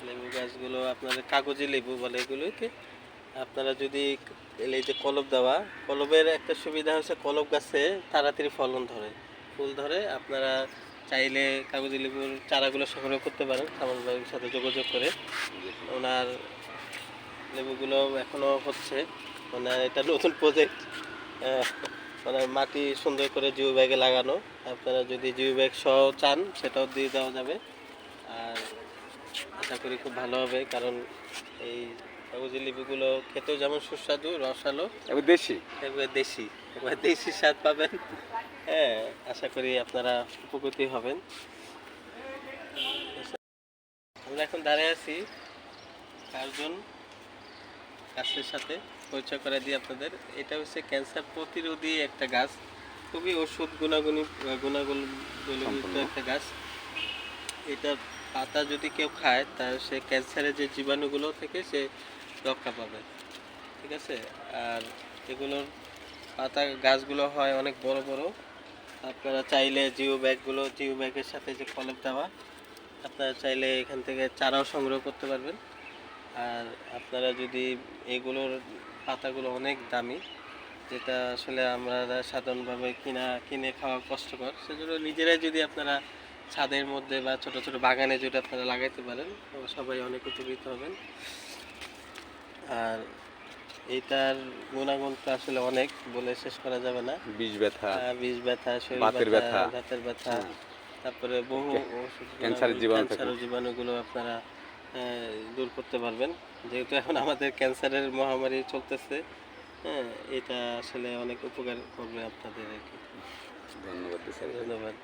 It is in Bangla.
লেবু গাছগুলো আপনাদের কাগজি লেবু বলে এগুলোকে। আপনারা যদি এই যে কলব দেওয়া, কলবের একটা সুবিধা হচ্ছে কলব গাছে তাড়াতাড়ি ফলন ধরে, ফুল ধরে। আপনারা চাইলে কাগজি লেবুর চারাগুলো সংগ্রহ করতে পারেন কামাল ভাইয়ের সাথে যোগাযোগ করে। ওনার লেবুগুলো এখনও হচ্ছে, মানে এটা নতুন প্রজেক্ট। মানে মাটি সুন্দর করে জিও ব্যাগে লাগানো। আপনারা যদি জিও ব্যাগ সহ চান সেটাও দিয়ে দেওয়া যাবে। আর আশা করি খুব ভালো হবে, কারণ এই কাগজি লেবুগুলো খেতেও যেমন সুস্বাদু, রসালো, এবার দেশি একবার দেশি, একবার দেশি স্বাদ পাবেন। হ্যাঁ, আশা করি আপনারা উপকৃত হবেন। আমরা এখন দাঁড়িয়ে আছি চারজন গাছের সাথে পরিচয় করে দিই আপনাদের। এটা হচ্ছে ক্যান্সার প্রতিরোধী একটা গাছ, খুবই ওষুধ গুণাগুণযুক্ত একটা গাছ। এটার পাতা যদি কেউ খায় তার সে ক্যান্সারের যে জীবাণুগুলো থেকে সে রক্ষা পাবে, ঠিক আছে। আর এগুলোর পাতা গাছগুলো হয় অনেক বড় বড়। আপনারা চাইলে জিও ব্যাগের সাথে যে কলম দেওয়া, আপনারা চাইলে এখান থেকে চারাও সংগ্রহ করতে পারবেন। আর আপনারা যদি এগুলোর পাতাগুলো অনেক দামি, যেটা আসলে আমরা সাধারণভাবে কিনে খাওয়া কষ্টকর, সেজন্য নিজেরাই যদি আপনারা ছাদের মধ্যে বা ছোট ছোট বাগানে যদি আপনারা লাগাইতে পারেন সবাই অনেক উপকৃত হবেন। আর এইটার গুণাগুণ তো আসলে অনেক, বলে শেষ করা যাবে না। বিষ ব্যথা, বিষ ব্যথা, শরীর বাতের ব্যথা, ব্যথা, দাঁতের ব্যথা, তারপরে বহু ওষুধ ক্যান্সারের জীবাণু থেকে। ক্যান্সারের জীবাণুগুলো আপনারা দূর করতে পারবেন। যেহেতু এখন আমাদের ক্যান্সারের মহামারী চলতেছে, হ্যাঁ, এটা আসলে অনেক উপকার করবে আপনাদের আর কি। ধন্যবাদ স্যার। ধন্যবাদ।